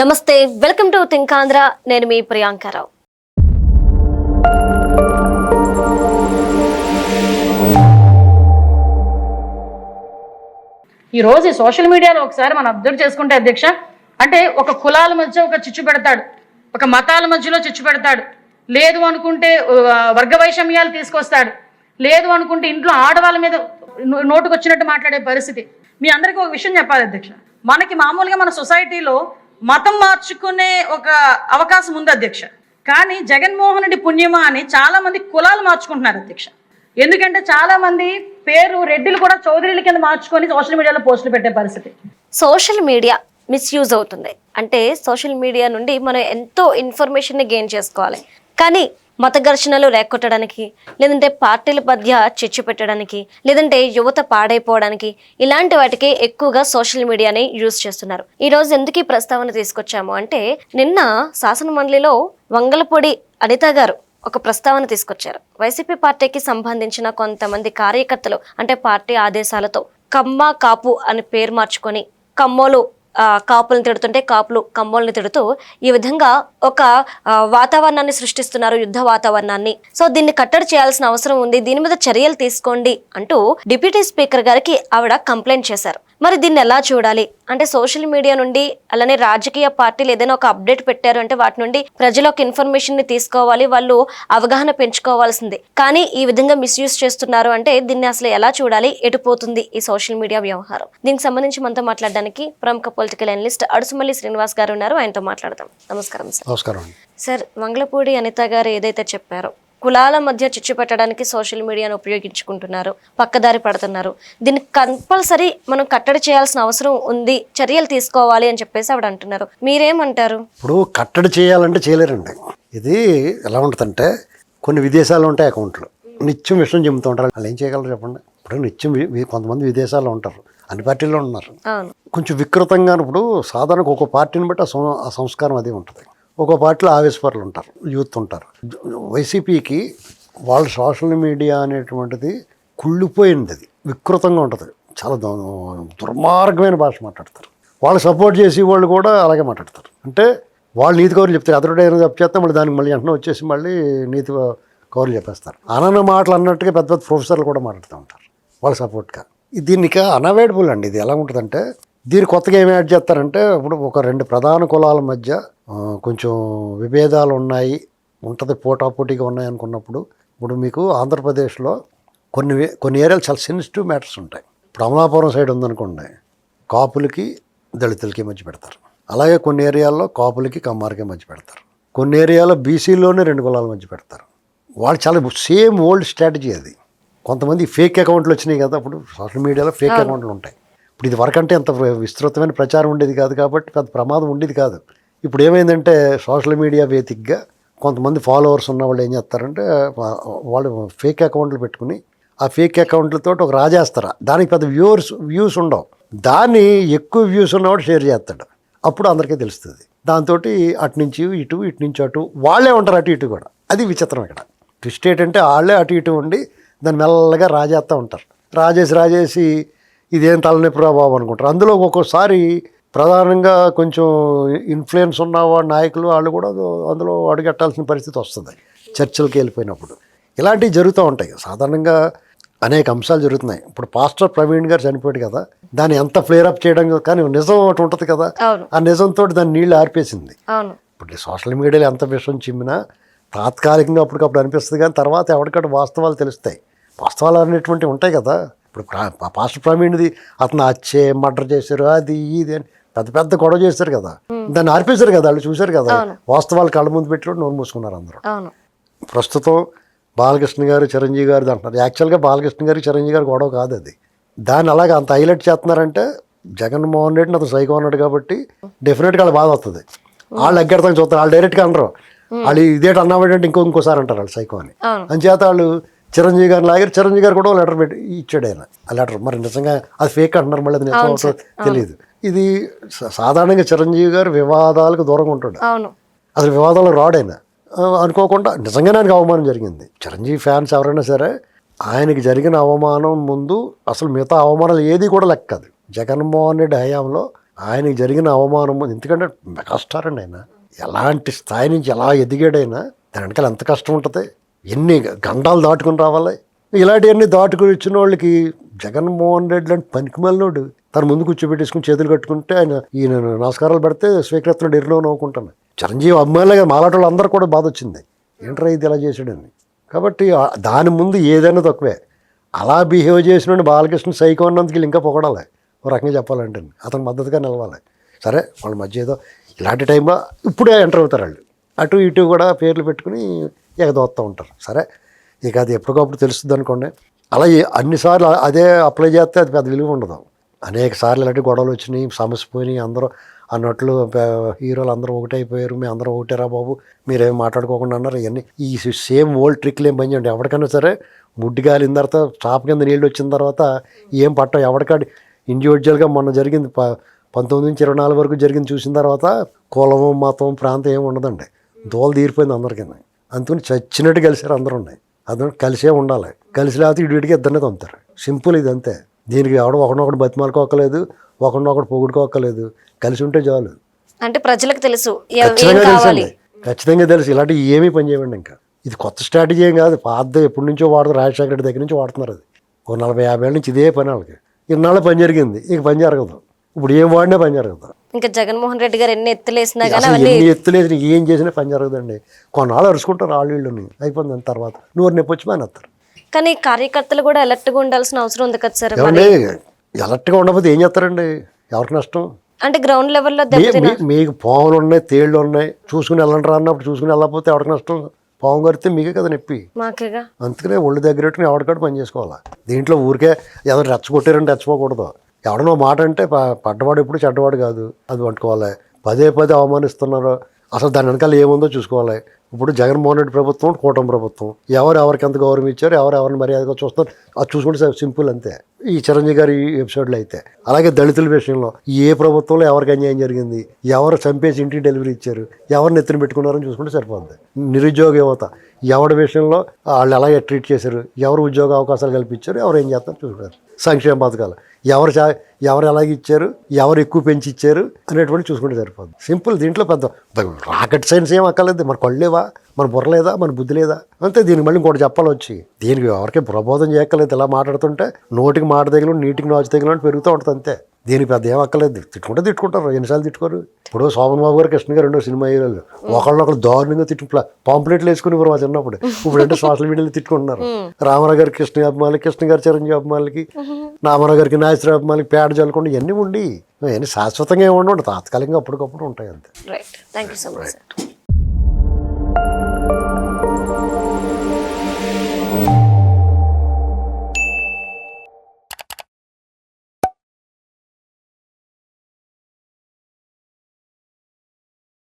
నమస్తే, welcome to think Andhra. నేను మీ ప్రియాంకరావు. ఈ రోజు సోషల్ మీడియాలో ఒకసారి మనం అబ్జర్వ్ చేసుకుంటే అధ్యక్ష, అంటే ఒక కులాల మధ్య ఒక చిచ్చు పెడతాడు, ఒక మతాల మధ్యలో చిచ్చు పెడతాడు, లేదు అనుకుంటే వర్గ వైషమ్యాలు తీసుకొస్తాడు, లేదు అనుకుంటే ఇంట్లో ఆడవాళ్ళ మీద నోటుకొచ్చినట్టు మాట్లాడే పరిస్థితి. మీ అందరికీ ఒక విషయం చెప్పాలి అధ్యక్ష, మనకి మామూలుగా మన సొసైటీలో మతం మార్చుకునే ఒక అవకాశం ఉంది అధ్యక్ష. కానీ జగన్మోహన్ రెడ్డి పుణ్యమా అని చాలా మంది కులాలు మార్చుకుంటున్నారు అధ్యక్ష. ఎందుకంటే చాలా మంది పేరు రెడ్డిలు కూడా చౌదరీల కింద మార్చుకొని సోషల్ మీడియాలో పోస్టులు పెట్టే పరిస్థితి. సోషల్ మీడియా మిస్యూజ్ అవుతుంది. అంటే సోషల్ మీడియా నుండి మనం ఎంతో ఇన్ఫర్మేషన్ని గెయిన్ చేసుకోవాలి, కానీ మత ఘర్షణలు రేకొట్టడానికి, లేదంటే పార్టీల మధ్య చిచ్చు పెట్టడానికి, లేదంటే యువత పాడైపోవడానికి, ఇలాంటి వాటికి ఎక్కువగా సోషల్ మీడియాని యూజ్ చేస్తున్నారు. ఈ రోజు ఎందుకు ఈ ప్రస్తావన తీసుకొచ్చాము అంటే, నిన్న శాసన మండలిలో వంగలపూడి అనిత గారు ఒక ప్రస్తావన తీసుకొచ్చారు. వైసీపీ పార్టీకి సంబంధించిన కొంతమంది కార్యకర్తలు అంటే పార్టీ ఆదేశాలతో కమ్మ కాపు అని పేరు మార్చుకొని కమ్మోలు కాపులను తిడుతుంటే కాపులు కమ్మోల్ని తిడుతూ ఈ విధంగా ఒక వాతావరణాన్ని సృష్టిస్తున్నారు, యుద్ధ వాతావరణాన్ని. సో దీన్ని కట్టడి చేయాల్సిన అవసరం ఉంది, దీని మీద చర్యలు తీసుకోండి అంటూ డిప్యూటీ స్పీకర్ గారికి ఆవిడ కంప్లైంట్ చేశారు. మరి దీన్ని ఎలా చూడాలి అంటే, సోషల్ మీడియా నుండి అలానే రాజకీయ పార్టీలు ఏదైనా ఒక అప్డేట్ పెట్టారు అంటే వాటి నుండి ప్రజలు ఒక ఇన్ఫర్మేషన్ ని తీసుకోవాలి, వాళ్ళు అవగాహన పెంచుకోవాల్సింది. కానీ ఈ విధంగా మిస్యూజ్ చేస్తున్నారు అంటే దీన్ని అసలు ఎలా చూడాలి, ఎటుపోతుంది ఈ సోషల్ మీడియా వ్యవహారం? దీనికి సంబంధించి మనతో మాట్లాడడానికి ప్రముఖ పొలిటికల్ అనలిస్ట్ అడుసుమల్లి శ్రీనివాస్ గారు ఉన్నారు. ఆయనతో మాట్లాడదాం. నమస్కారం సార్. నమస్కారం సార్, వంగలపూడి అనిత గారు ఏదైతే చెప్పారో కులాల మధ్య చిచ్చు పెట్టడానికి సోషల్ మీడియాను ఉపయోగించుకుంటున్నారు, పక్కదారి పడుతున్నారు, దీన్ని కంపల్సరీ మనం కట్టడి చేయాల్సిన అవసరం ఉంది, చర్యలు తీసుకోవాలి అని చెప్పేసి ఆవిడ అంటున్నారు. మీరేమంటారు? ఇప్పుడు కట్టడి చేయాలంటే చేయలేరండి. ఇది ఎలా ఉంటుందంటే, కొన్ని విదేశాల్లో ఉంటాయి అకౌంట్లు, నిత్యం విషయం చెబుతూ ఉంటారు. వాళ్ళు ఏం చేయగలరు చెప్పండి? ఇప్పుడు నిత్యం కొంతమంది విదేశాల్లో ఉంటారు, అన్ని పార్టీల్లో ఉన్నారు. కొంచెం వికృతంగా ఇప్పుడు సాధారణంగా ఒక పార్టీని బట్టి ఆ సంస్కారం అది ఉంటుంది. ఒక పార్టీలో ఆవేశపరులు ఉంటారు, యూత్ ఉంటారు. వైసీపీకి వాళ్ళ సోషల్ మీడియా అనేటువంటిది కుళ్ళిపోయింది, అది వికృతంగా ఉంటుంది, చాలా దుర్మార్గమైన భాష మాట్లాడతారు. వాళ్ళు సపోర్ట్ చేసి వాళ్ళు కూడా అలాగే మాట్లాడతారు. అంటే వాళ్ళు నీతి కౌరులు చెప్తారు, అతడు ఏమైనా చెప్తే మళ్ళీ దానికి మళ్ళీ వెంటనే వచ్చేసి మళ్ళీ నీతి కౌరులు చెప్పేస్తారు. అనన్న మాటలు అన్నట్టుగా పెద్ద పెద్ద ప్రొఫెసర్లు కూడా మాట్లాడుతూ ఉంటారు వాళ్ళ సపోర్ట్గా. దీనికి అనవైడబుల్ అండి. ఇది ఎలా ఉంటుందంటే, దీన్ని కొత్తగా ఏమి యాడ్ చేస్తారంటే, ఇప్పుడు ఒక రెండు ప్రధాన కులాల మధ్య కొంచెం విభేదాలు ఉంటుంది, పోటాపోటీగా ఉన్నాయి అనుకున్నప్పుడు, ఇప్పుడు మీకు ఆంధ్రప్రదేశ్లో కొన్ని ఏరియాలు చాలా సెన్సిటివ్ మ్యాటర్స్ ఉంటాయి. ఇప్పుడు అమలాపురం సైడ్ ఉందనుకోండి, కాపులకి దళితులకి మధ్య పెడతారు. అలాగే కొన్ని ఏరియాల్లో కాపులకి కమ్మారికి మధ్య పెడతారు. కొన్ని ఏరియాలో బీసీలోనే రెండు కులాల మధ్య పెడతారు. వాళ్ళు చాలా సేమ్ ఓల్డ్ స్ట్రాటజీ అది. కొంతమంది ఫేక్ అకౌంట్లు వచ్చినాయి కదా, ఇప్పుడు సోషల్ మీడియాలో ఫేక్ అకౌంట్లు ఉంటాయి. ఇప్పుడు ఇది వరకంటే అంత విస్తృతమైన ప్రచారం ఉండేది కాదు కాబట్టి పెద్ద ప్రమాదం ఉండేది కాదు. ఇప్పుడు ఏమైందంటే, సోషల్ మీడియా వేదికగా కొంతమంది ఫాలోవర్స్ ఉన్న వాళ్ళు ఏం చేస్తారంటే, వాళ్ళు ఫేక్ అకౌంట్లు పెట్టుకుని ఆ ఫేక్ అకౌంట్లతో ఒక రాజేస్తారు. దానికి పెద్ద వ్యూస్ ఉండవు, దాన్ని ఎక్కువ వ్యూస్ ఉన్నవాడు షేర్ చేస్తాడు. అప్పుడు అందరికీ తెలుస్తుంది. దాంతో అటు నుంచి అటు వాళ్ళే ఉంటారు, అటు ఇటు కూడా. అది విచిత్రం. ఇక్కడ ట్విస్ట్ ఏంటంటే, వాళ్ళే అటు ఇటు ఉండి దాన్ని మెల్లగా రాజేస్తూ ఉంటారు. రాజేసి ఇదేం తలనొప్పిరా బాబు అనుకుంటారు. అందులో ఒక్కోసారి ప్రధానంగా కొంచెం ఇన్ఫ్లుయెన్స్ ఉన్నవాడు నాయకులు వాళ్ళు కూడా అందులో అడుగట్టాల్సిన పరిస్థితి వస్తుంది చర్చలకు వెళ్ళిపోయినప్పుడు. ఇలాంటివి జరుగుతూ ఉంటాయి. సాధారణంగా అనేక అంశాలు జరుగుతున్నాయి. ఇప్పుడు పాస్టర్ ప్రవీణ్ గారు చనిపోయాడు కదా, దాన్ని ఎంత ఫ్లేరప్ చేయడం, కానీ నిజం ఒకటి ఉంటుంది కదా, ఆ నిజంతో దాన్ని నీళ్ళు ఆర్పేసింది. ఇప్పుడు సోషల్ మీడియాలో ఎంత విషయం చిమ్మినా తాత్కాలికంగా అప్పటికప్పుడు అనిపిస్తుంది, కానీ తర్వాత ఎవరికక్కడ వాస్తవాలు తెలుస్తాయి. వాస్తవాలు అనేటువంటివి ఉంటాయి కదా. ఇప్పుడు పాస్టర్ ప్రవీణ్ది అతను మర్డర్ చేశారు, అది ఇది అని పెద్ద పెద్ద గొడవ చేశారు కదా, దాన్ని ఆర్పేశారు కదా, వాళ్ళు చూశారు కదా, వాస్తవాలు కళ్ళ ముందు పెట్టి నోరు మూసుకున్నారు అందరూ. ప్రస్తుతం బాలకృష్ణ గారు చిరంజీవి గారు అంటున్నారు. యాక్చువల్గా బాలకృష్ణ గారికి చిరంజీవి గారు గొడవ కాదు అది. దాన్ని అలాగే అంత హైలైట్ చేస్తున్నారంటే, జగన్మోహన్ రెడ్డిని అతను సైకో అన్నాడు కాబట్టి డెఫినెట్గా వాళ్ళు బాధ వస్తుంది. వాళ్ళు ఎగ్గడతాను చూస్తారు, వాళ్ళు డైరెక్ట్గా అనరు. వాళ్ళు ఇదేంటి అన్నామంటే ఇంకోసారి అంటారు వాళ్ళు సైకో అని. అంచేత వాళ్ళు చిరంజీవి గారిని లాగారు. చిరంజీవి గారు కూడా లెటర్ పెట్టి ఇచ్చాడు ఆయన. ఆ లెటర్ మరి నిజంగా అది ఫేక్ అంటున్నారు, మళ్ళీ అది నిజం తెలియదు. ఇది సాధారణంగా చిరంజీవి గారు వివాదాలకు దూరంగా ఉంటాడు, అసలు వివాదాలు రాడైనా. అనుకోకుండా నిజంగానే ఆయనకు అవమానం జరిగింది. చిరంజీవి ఫ్యాన్స్ ఎవరైనా సరే ఆయనకి జరిగిన అవమానం ముందు అసలు మిగతా అవమానాలు ఏది కూడా లెక్క కాదు. జగన్మోహన్ రెడ్డి హయాంలో ఆయనకి జరిగిన అవమానం ఎందుకంటే మెగాస్టార్ అండి ఆయన, ఎలాంటి స్థాయి నుంచి ఎలా ఎదిగాడైనా దాని వెనకాల ఎంత కష్టం ఉంటుంది, ఎన్ని గండాలు దాటుకుని రావాలి. ఇలాంటివన్నీ దాటుకుని వచ్చిన వాళ్ళకి జగన్మోహన్ రెడ్డి లాంటి పనికిమాలినోడు తన ముందు కూర్చోబెట్టేసుకుని చేతులు కట్టుకుంటే ఈయన నమస్కారాలు పెడితే స్వీకరిస్తున్నాడు, ఎరిలో నవ్వుకుంటాను. చిరంజీవి అమ్మాయిలుగా మాలాట వాళ్ళు అందరూ కూడా బాధ వచ్చింది, ఏంట్రా ఇది ఇలా చేసాడని. కాబట్టి దాని ముందు ఏదైనా తక్కువే. అలా బిహేవ్ చేసిన బాలకృష్ణ సైకో అన్నందుకు వీళ్ళు ఇంకా పొగడాలి, ఒక రకంగా చెప్పాలంటే అతను మద్దతుగా నిలవాలి. సరే వాళ్ళ మధ్య ఏదో ఇలాంటి టైంలో ఇప్పుడే ఎంటర్ అవుతారు వాళ్ళు, అటు ఇటు కూడా పేర్లు పెట్టుకుని ఎగదోస్తూ ఉంటారు. సరే ఇక అది ఎప్పటికప్పుడు తెలుస్తుంది అనుకోండి. అలా అన్నిసార్లు అదే అప్లై చేస్తే అది పెద్ద విలువ ఉండదు. అనేక సార్లు ఇలాంటి గొడవలు వచ్చినాయి, సమస్య పోయినాయి, అందరూ అన్నట్లు హీరోలు అందరూ ఒకటైపోయారు, మేము అందరూ ఒకటేరా బాబు మీరేం మాట్లాడుకోకుండా అన్నారు. ఇవన్నీ ఈ సేమ్ ఓల్డ్ ట్రిక్లు ఏం పనిచేయండి. ఎవరికైనా సరే ముడ్డి గాలిన తర్వాత చాప కింద నీళ్ళు వచ్చిన తర్వాత ఏం పట్ట ఎవరికాడి ఇండివిజువల్గా మొన్న జరిగింది 1924 వరకు జరిగింది చూసిన తర్వాత కులం మతం ప్రాంతం ఏమి ఉండదండి, దోలు తీరిపోయింది అందరికీ. అందుకని చచ్చినట్టు కలిసారు అందరూ ఉన్నాయి, అందుకని కలిసే ఉండాలి. కలిసి లేకపోతే ఇడికి ఇద్దరినే తొంతారు. సింపుల్ ఇది అంతే. దీనికి ఎవడో ఒకనొకటి బతిమాలుకోక్కలేదు, ఒకరినొకటి పొగుడుకోక్కలేదు, కలిసి ఉంటే చాలు. అంటే ప్రజలకు తెలుసు ఖచ్చితంగా తెలుసండి, ఖచ్చితంగా తెలుసు. ఇలాంటివి ఏమీ పని చేయమండి. ఇంకా ఇది కొత్త స్ట్రాటజీ ఏం కాదు, పాత ఎప్పటి నుంచో వాడుతారు, రాజశేఖర రెడ్డి దగ్గర నుంచి వాడుతున్నారు. అది ఒక 40-50 ఏళ్ళ నుంచి ఇదే పని వాళ్ళకి. ఇన్నాళ్ళ పని జరిగింది, ఇక పని జరగదు. ఇప్పుడు ఏం వాడినా పని జరగదు. ఇంకా జగన్మోహన్ రెడ్డి గారు ఎన్ని ఎత్తులేసినా కానీ అసలు ఎన్ని ఎత్తులేసి ఏం చేసినా పని జరగదండి. కొన్నాళ్ళు అరుచుకుంటారు వాళ్ళు వీళ్ళని, అయిపోయింది. దాని తర్వాత నూరు నొప్పి వచ్చి మానేస్తారు. కానీ కార్యకర్తలు కూడా అలర్ట్గా ఉండాల్సిన అవసరం ఉంది కదా సార్. ఏమండి అలర్ట్గా ఉండకపోతే ఏం చేస్తారండి, ఎవరికి నష్టం? అంటే గ్రౌండ్ లెవెల్లో మీకు పాములు ఉన్నాయి, తేళ్ళు ఉన్నాయి, చూసుకుని వెళ్ళండి రా అన్నప్పుడు చూసుకుని వెళ్ళకపోతే ఎవరికి నష్టం? పాము కడితే మీకే కదా నొప్పి. మాకేగా. అందుకనే ఒళ్ళు దగ్గర పెట్టుకుని ఎవరికాడు పని చేసుకోవాలి. దీంట్లో ఊరికే ఎవరు రెచ్చగొట్టారంటే రెచ్చపోకూడదు. ఎవడనో మాట అంటే పడ్డవాడు ఎప్పుడు చెడ్డవాడు కాదు, అది పట్టుకోవాలి. పదే అవమానిస్తున్నారు, అసలు దాని వెనకాల ఏముందో చూసుకోవాలి. ఇప్పుడు జగన్మోహన్ రెడ్డి ప్రభుత్వం, కూటమి ప్రభుత్వం, ఎవరికి ఎంత గౌరవం ఇచ్చారు, ఎవరిని మర్యాదగా చూస్తారు, అది చూసుకుంటే సింపుల్ అంతే. ఈ చిరంజీవి గారి ఎపిసోడ్లో అయితే అలాగే దళితుల విషయంలో ఏ ప్రభుత్వంలో ఎవరికి అన్యాయం జరిగింది, ఎవరు చంపేసి ఇంటికి డెలివరీ ఇచ్చారు, ఎవరిని ఎత్తున పెట్టుకున్నారని చూసుకుంటే సరిపోద్ది. నిరుద్యోగ యువత ఎవరి విషయంలో వాళ్ళు ఎలా ట్రీట్ చేశారు, ఎవరు ఉద్యోగ అవకాశాలు కల్పించారు, ఎవరు ఏం చేస్తారు చూసుకుంటారు. సంక్షేమ పథకాలు ఎవరు ఎలాగ ఇచ్చారు, ఎవరు ఎక్కువ పెంచి ఇచ్చారు అనేటువంటి చూసుకుంటే సరిపోద్ది. సింపుల్. దీంట్లో పెద్ద రాకెట్ సైన్స్ ఏం అక్కర్లేదు. మన కళ్ళేవా, మన బుర్ర లేదా, మన బుద్ధి లేదా, అంతే. దీనికి మళ్ళీ ఇంకోటి చెప్పాలి వచ్చి, దీనికి ఎవరికి ప్రబోధం చేయక్కర్లేదు. ఇలా మాట్లాడుతుంటే నోటికి మాట తగిలి, నీటికి నాచు తగిలి పెరుగుతూ ఉంటుంది అంతే. దీనికి పెద్ద ఏం అక్కర్లేదు. తిట్టుకుంటారు, ఎన్నిసార్లు తిట్టుకోరు. ఇప్పుడు శోభన్ బాబు గారు, కృష్ణ గారు, 2 సినిమా హీరోలు ఒకళ్ళు దారుణంగా పాంప్లెట్లు వేసుకుని మా చిన్నప్పుడు. ఇప్పుడు అంటే సోషల్ మీడియాలో తిట్టుకుంటున్నారు. రామారావు గారి కృష్ణ అభిమానులకి, కృష్ణ గారి చిరంజీవి అభిమానులకి, రామారావు గారికి నాగేశ్వర అభిమానులకి పేడ చల్లుకుండా ఇవన్నీ ఉండి ఇవన్నీ శాశ్వతంగా ఏమి ఉండవు, తాత్కాలికంగా అప్పటికప్పుడు ఉంటాయి అంతే. Right. Thank you so much sir.